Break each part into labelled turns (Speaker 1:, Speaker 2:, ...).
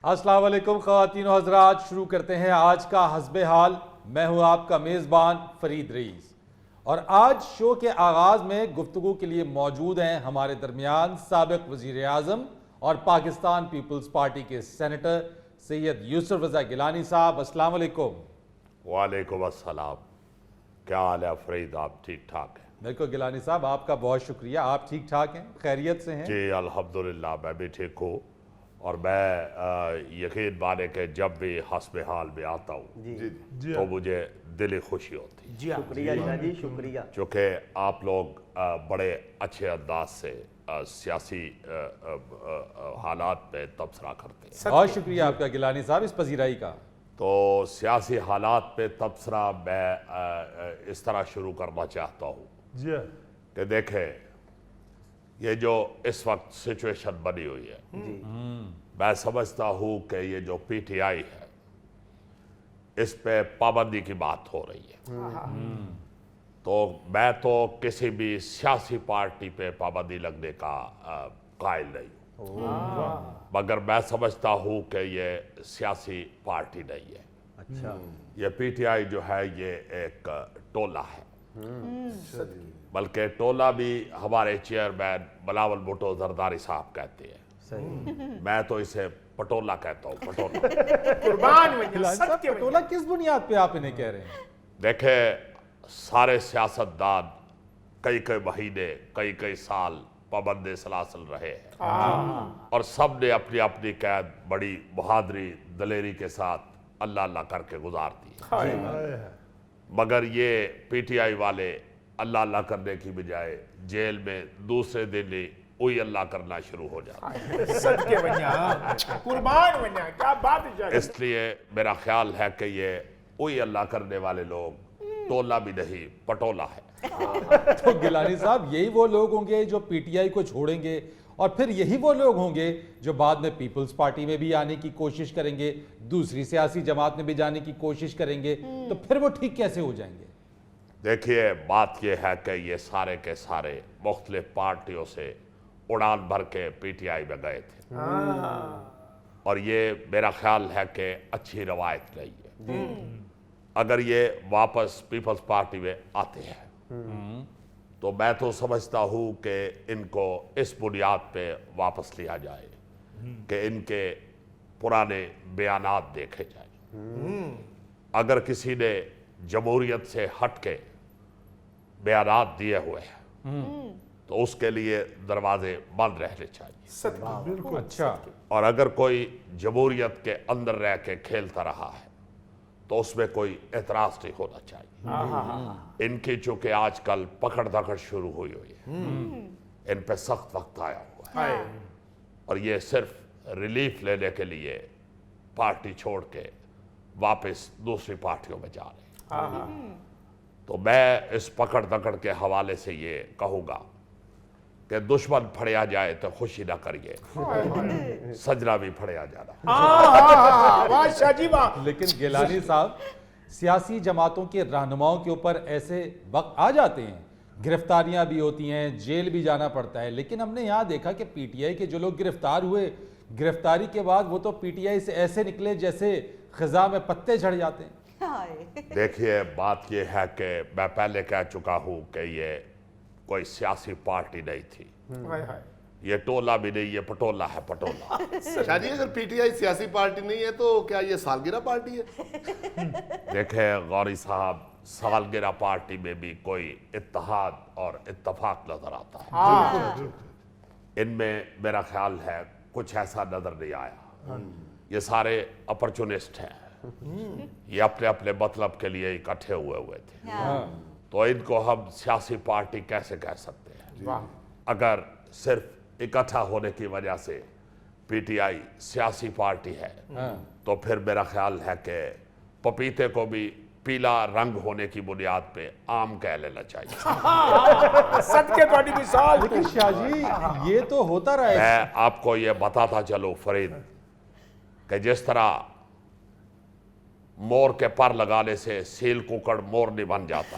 Speaker 1: अस्सलाम वालेकुम ख़वातीन और हज़रात, शुरू करते हैं आज का हस्बे हाल। मैं हूं आपका मेज़बान फरीद रईस और आज शो के आगाज़ में गुफ्तगू के लिए मौजूद हैं हमारे दरमियान साबिक़ वज़ीर आज़म और पाकिस्तान पीपल्स पार्टी के सेनेटर सैयद यूसुफ रज़ा गिलानी साहब। अस्सलाम वालेकुम।
Speaker 2: वालेकुम अस्सलाम। क्या हाल है फरीद, आप ठीक ठाक हैं?
Speaker 1: बिल्कुल गिलानी साहब, आपका बहुत शुक्रिया। आप ठीक ठाक हैं, खैरियत से हैं?
Speaker 2: जी अल्हम्दुलिल्लाह, मैं भी ठीक हूँ। और मैं यकीन माने कि जब भी हस्बे हाल में आता हूँ तो मुझे दिली खुशी होती है।
Speaker 3: शुक्रिया जी, शुक्रिया।
Speaker 2: चूँकि आप लोग बड़े अच्छे अंदाज से सियासी हालात पे तबसरा करते हैं।
Speaker 1: बहुत शुक्रिया आपका गिलानी साहब इस पजीराई का।
Speaker 2: तो सियासी हालात पे तबसरा मैं इस तरह शुरू करना चाहता हूँ कि देखें, ये जो इस वक्त सिचुएशन बनी हुई है, मैं समझता हूँ कि ये जो पीटीआई है इस पे पाबंदी की बात हो रही है। तो मैं तो किसी भी सियासी पार्टी पे पाबंदी लगने का कायल नहीं हूँ, मगर मैं समझता हूँ कि ये सियासी पार्टी नहीं है।
Speaker 3: अच्छा,
Speaker 2: ये पीटीआई जो है ये एक टोला है, बल्कि टोला भी हमारे चेयरमैन बिलावल भुट्टो जरदारी साहब कहते हैं।
Speaker 3: सही।
Speaker 2: मैं तो इसे पटोला कहता हूँ, पटोला।
Speaker 1: गिलानी साहब, पटोला किस बुनियाद पे आप इन्हें कह रहे हैं?
Speaker 2: देखे, सारे सियासतदान कई कई महीने कई कई साल पाबंदे सलासल रहे हैं और सब ने अपनी अपनी कैद बड़ी बहादुरी दलेरी के साथ अल्लाह अल्लाह करके गुजार दी। मगर ये पीटीआई वाले अल्लाह अल्लाह करने की बजाय जेल में दूसरे दिन ही वही अल्लाह करना शुरू हो जाता है।
Speaker 4: सदके बनिया, कुर्बान बनिया, क्या बात है।
Speaker 2: इसलिए मेरा ख्याल है कि ये वही अल्लाह करने वाले लोग टोला भी नहीं पटोला है।
Speaker 1: तो गिलानी साहब, यही वो लोग होंगे जो पीटीआई को छोड़ेंगे और फिर यही वो लोग होंगे जो बाद में पीपल्स पार्टी में भी आने की कोशिश करेंगे, दूसरी सियासी जमात में भी जाने की कोशिश करेंगे, तो फिर वो ठीक कैसे हो जाएंगे?
Speaker 2: देखिए, बात यह है कि ये सारे के सारे मुख्तलिफ पार्टियों से उड़ान भर के पीटीआई में गए थे और ये मेरा ख्याल है कि अच्छी रवायत नहीं है। अगर ये वापस पीपल्स पार्टी में आते हैं तो मैं तो समझता हूँ कि इनको इस बुनियाद पे वापस लिया जाए कि इनके पुराने बयानात देखे जाए। अगर किसी ने जमहूरियत से हट के बयानात दिए हुए हैं तो उसके लिए दरवाजे बंद रहने चाहिए।
Speaker 4: बिल्कुल।
Speaker 1: अच्छा,
Speaker 2: और अगर कोई जमहूरियत के अंदर रह के खेलता रहा है तो उसमें कोई एतराज नहीं होना चाहिए। इनकी चूंकि आजकल पकड़ धकड़ शुरू हुई है, इन पे सख्त वक्त आया हुआ है और ये सिर्फ रिलीफ लेने के लिए पार्टी छोड़ के वापस दूसरी पार्टियों में जा रहे हैं। तो मैं इस पकड़ दकड़ के हवाले से ये कहूँगा कि दुश्मन फड़िया जाए तो खुशी ना करिए, सजना भी फड़िया जाना।
Speaker 1: लेकिन गिलानी साहब, सियासी जमातों के रहनुमाओं के ऊपर ऐसे वक्त आ जाते हैं, गिरफ्तारियां भी होती हैं, जेल भी जाना पड़ता है, लेकिन हमने यहाँ देखा कि पीटीआई के जो लोग गिरफ्तार हुए, गिरफ्तारी के बाद वो तो पीटीआई से ऐसे निकले जैसे खिजा में पत्ते झड़ जाते हैं।
Speaker 2: देखिए, बात ये है कि मैं पहले कह चुका हूँ कि ये कोई सियासी पार्टी नहीं थी, ये टोला भी नहीं, ये पटोला है, पटोला।
Speaker 5: शादी, अगर पीटीआई सियासी पार्टी नहीं है तो क्या ये सालगिरह पार्टी है?
Speaker 2: देखे गौरी साहब, सालगिरह पार्टी में भी कोई इत्तेहाद और इत्तेफाक नजर आता है। इनमें मेरा ख्याल है कुछ ऐसा नजर नहीं आया। ये सारे अपॉर्चुनिस्ट हैं, ये अपने अपने मतलब के लिए इकट्ठे हुए थे। तो इनको हम सियासी पार्टी कैसे कह सकते हैं? अगर सिर्फ इकट्ठा होने की वजह से पीटीआई सियासी पार्टी है तो फिर मेरा ख्याल है कि पपीते को भी पीला रंग होने की बुनियाद पे आम कह लेना चाहिए।
Speaker 4: सदके बड़ी मिसाल।
Speaker 1: लेकिन शाहजी, ये तो होता रहा है।
Speaker 2: मैं आपको ये बताता चलो फरीद कि जिस तरह मोर के पर लगाने से सील कुकड़ मोर नहीं बन जाता,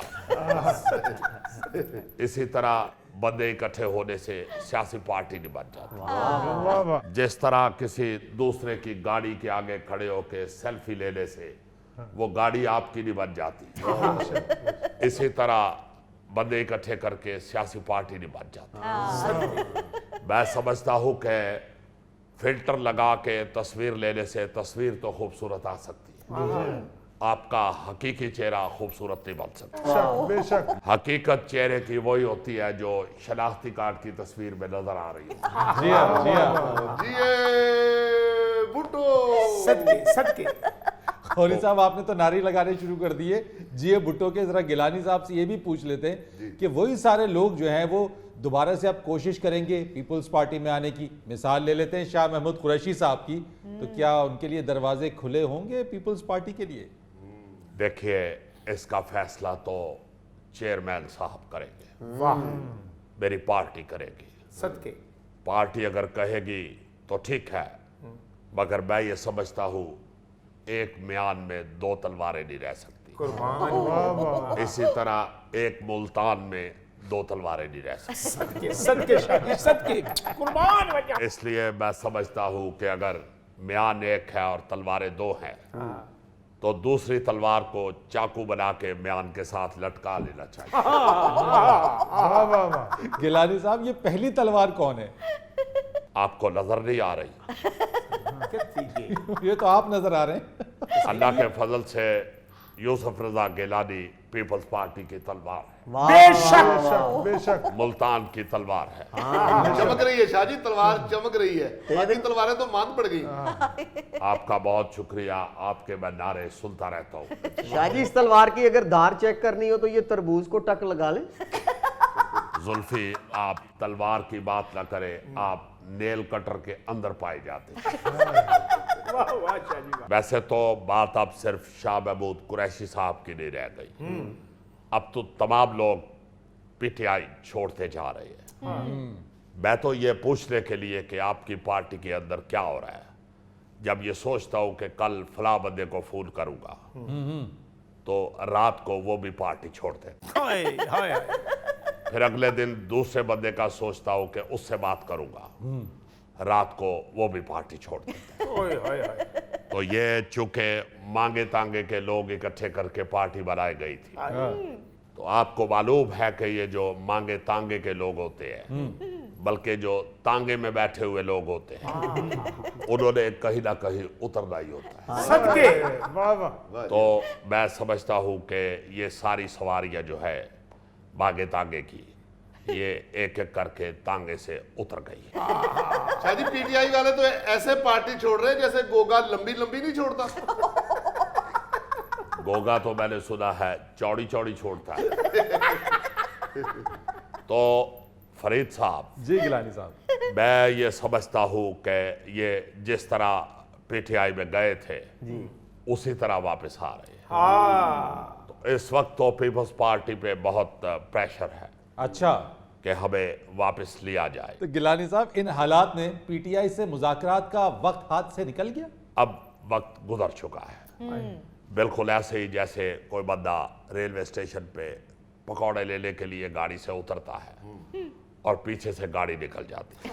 Speaker 2: इसी तरह बंदे इकट्ठे होने से सियासी पार्टी नहीं बन जाती।
Speaker 6: वाह वाह।
Speaker 2: जिस तरह किसी दूसरे की गाड़ी के आगे खड़े होकर सेल्फी लेने से वो गाड़ी आपकी नहीं बन जाती, इसी तरह बंदे इकट्ठे करके सियासी पार्टी नहीं बन जाती। मैं समझता हूं कि फिल्टर लगा के तस्वीर लेने से तस्वीर तो खूबसूरत आ सकती है, आपका हकीकी चेहरा खूबसूरत नहीं बन सकता।
Speaker 6: बेशक।
Speaker 2: हकीकत चेहरे की वही होती है जो शनाख्ती कार्ड की तस्वीर में नजर आ रही है।
Speaker 1: जी हाँ, जी हाँ।
Speaker 5: जिए भुट्टो।
Speaker 4: सदके सदके।
Speaker 1: खौरी साहब, आपने तो नारे लगाने शुरू कर दिए जिए भुट्टो के। जरा गिलानी साहब से ये भी पूछ लेते हैं कि वही सारे लोग जो हैं वो दोबारा से आप कोशिश करेंगे पीपल्स पार्टी में आने की? मिसाल ले लेते हैं शाह महमूद कुरैशी साहब की, तो क्या उनके लिए दरवाजे खुले होंगे पीपल्स पार्टी के लिए?
Speaker 2: देखिए, इसका फैसला तो चेयरमैन साहब करेंगे,
Speaker 4: वाह
Speaker 2: मेरी पार्टी करेगी।
Speaker 4: सदके।
Speaker 2: पार्टी अगर कहेगी तो ठीक है, मगर मैं ये समझता हूँ एक म्यान में दो तलवारें नहीं रह सकती,
Speaker 4: कुर्बान।
Speaker 2: इसी तरह एक मुल्तान में दो तलवारें नहीं रह सकती।
Speaker 4: सदके सदके शादी सदके। कुर्बान बन जा।
Speaker 2: इसलिए मैं समझता हूँ कि अगर म्यान एक है और तलवारें दो हैं, तो दूसरी तलवार को चाकू बना के म्यान के साथ लटका लेना चाहिए।
Speaker 6: वाह वाह वाह।
Speaker 1: गिलानी साहब, ये पहली तलवार कौन है?
Speaker 2: आपको नजर नहीं आ रही?
Speaker 1: ये तो आप नजर आ रहे हैं।
Speaker 2: अल्लाह के फजल से यूसुफ रजा गिलानी पीपल्स पार्टी की तलवार है,
Speaker 6: बेशक बेशक।
Speaker 2: मुल्तान की तलवार है।
Speaker 5: चमक रही है शाहजी, तलवार चमक रही है, बाकी तलवारें तो मान पड़ गई।
Speaker 2: आपका बहुत शुक्रिया, आपके मैं नारे सुनता रहता हूँ।
Speaker 3: शाहजी इस तलवार की अगर धार चेक करनी हो तो ये तरबूज को टक लगा ले।
Speaker 2: जुल्फी, आप तलवार की बात ना करें, आप नेल कटर के अंदर पाए जाते हैं।
Speaker 4: वाह वाह शादी वाह।
Speaker 2: वैसे तो बात अब सिर्फ शाह महमूद कुरैशी साहब की नहीं रह गई, अब तो तमाम लोग पीटीआई छोड़ते जा रहे हैं। मैं तो ये पूछने के लिए कि आपकी पार्टी के अंदर क्या हो रहा है, जब ये सोचता हूं कि कल फला बंदे को फोन करूंगा तो रात को वो भी पार्टी छोड़ते हैं,
Speaker 4: हाय हाय हाय।
Speaker 2: फिर अगले दिन दूसरे बंदे का सोचता हूं कि उससे बात करूंगा, रात को वो भी पार्टी छोड़ देते हैं।
Speaker 4: ओए हाय हाय।
Speaker 2: तो ये चूंकि मांगे तांगे के लोग इकट्ठे करके पार्टी बनाई गई थी, तो आपको मालूम है कि ये जो मांगे तांगे के लोग होते हैं, बल्कि जो तांगे में बैठे हुए लोग होते हैं, उन्होंने कहीं ना कहीं उतरना ही होता है।
Speaker 4: सदके।
Speaker 6: वाह वाह।
Speaker 2: तो मैं समझता हूं कि ये सारी सवारियां जो है मांगे तांगे की, ये एक एक करके तांगे से उतर गई है।
Speaker 5: शाहजी पीटीआई वाले तो ऐसे पार्टी छोड़ रहे हैं जैसे गोगा लंबी लंबी नहीं छोड़ता।
Speaker 2: गोगा तो मैंने सुना है चौड़ी चौड़ी छोड़ता है। तो फरीद साहब,
Speaker 1: जी गिलानी साहब,
Speaker 2: मैं ये समझता हूँ कि ये जिस तरह पीटीआई में गए थे उसी तरह वापस आ रहे हैं।
Speaker 4: हाँ।
Speaker 2: तो इस वक्त तो पीपल्स पार्टी पे बहुत प्रेशर है
Speaker 1: अच्छा,
Speaker 2: कि हमें वापस लिया जाए।
Speaker 1: तो गिलानी साहब, इन हालात में पीटीआई से मुज़ाकरात का वक्त हाथ से निकल गया?
Speaker 2: अब वक्त गुजर चुका है, बिल्कुल ऐसे ही जैसे कोई बंदा रेलवे स्टेशन पे पकौड़े लेने के लिए गाड़ी से उतरता है और पीछे से गाड़ी निकल जाती है।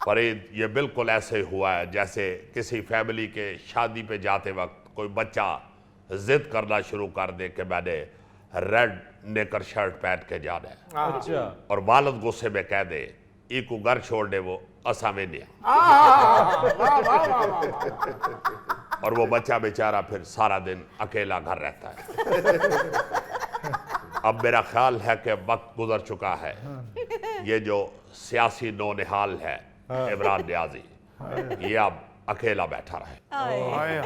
Speaker 2: फरीद, ये बिल्कुल ऐसे हुआ है जैसे किसी फैमिली के शादी पे जाते वक्त कोई बच्चा जिद करना शुरू कर दे कि मैंने रेड नेकर शर्ट पहन के जाना है,
Speaker 1: अच्छा,
Speaker 2: और वालिद गुस्से में कह दे इको घर छोड़ दे वो असा में नहीं, और वो बच्चा बेचारा फिर सारा दिन अकेला घर रहता है। अब मेरा ख्याल है कि वक्त गुजर चुका है, ये जो सियासी नौनिहाल है इमरान नियाजी, ये अब अकेला बैठा रहे।
Speaker 6: हाय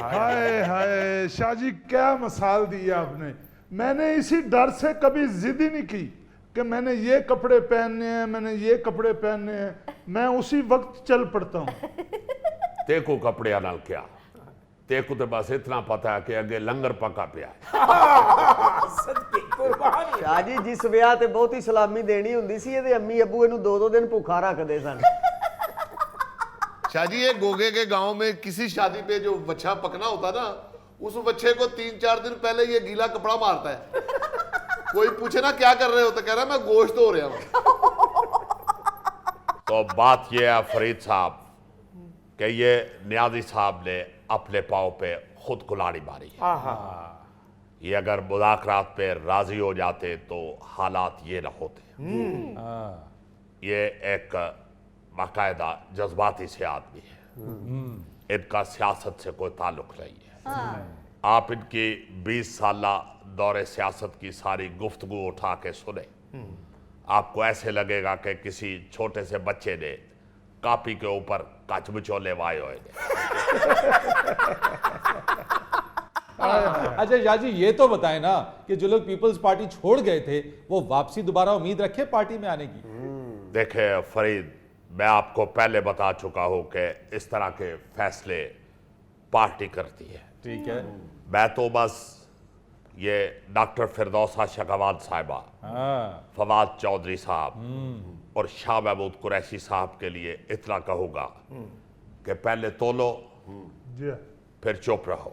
Speaker 6: हाय शाहजी, क्या मिसाल दी आपने। मैंने इसी डर से कभी जिद ही नहीं की कि मैंने ये कपड़े पहनने हैं, मैंने ये कपड़े पहनने हैं, मैं उसी वक्त चल पड़ता हूँ।
Speaker 2: तेको कपड़े नाल क्या, तेको तो बस इतना पता है कि अगे लंगर पका पिया है।
Speaker 4: सदके कुर्बान।
Speaker 3: शाहजी जिस ਵਿਆਹ ਤੇ ਬਹੁਤੀ ਸਲਾਮੀ ਦੇਣੀ ਹੁੰਦੀ ਸੀ ਇਹਦੇ ਅੰਮੀ ਅੱਬੂ ਇਹਨੂੰ 2-2 दिन ਭੁੱਖਾ ਰੱਖਦੇ ਸਨ।
Speaker 5: शाहजी ये गोगे के गांव में किसी शादी पे जो बच्चा पकना होता ना, उस बच्चे को 3-4 दिन पहले ये गीला कपड़ा मारता है। कोई पूछे ना क्या कर रहे हो तो कह रहा मैं गोश्त धो रहा हूँ।
Speaker 2: तो बात यह है फरीद साहब कि ये नियाजी साहब ने अपने पाँव पे खुद कुल्हाड़ी मारी है। ये अगर मुज़ाकरात पे राजी हो जाते तो हालात ये न होते। ये एक बाकायदा जज्बाती से आदमी है, इनका सियासत से कोई ताल्लुक नहीं है। आप इनकी 20 साला दौरे सियासत की सारी गुफ्तगू उठा के सुने, आपको ऐसे लगेगा कि किसी छोटे से बच्चे ने कापी के ऊपर कचबिचौले वाए हुए थे।
Speaker 1: अच्छा शाह जी, ये तो बताएं ना कि जो लोग पीपल्स पार्टी छोड़ गए थे वो वापसी दोबारा उम्मीद रखे पार्टी में आने की?
Speaker 2: देखे फरीद, मैं आपको पहले बता चुका हूं कि इस तरह के फैसले पार्टी करती है।
Speaker 1: ठीक है।
Speaker 2: मैं तो बस ये डॉक्टर फिरदौसा शकावात साहिबा, फवाद चौधरी साहब और शाह महमूद कुरैशी साहब के लिए इतना कहूँगा कि पहले तोलो
Speaker 6: जी
Speaker 2: फिर चुप रहो।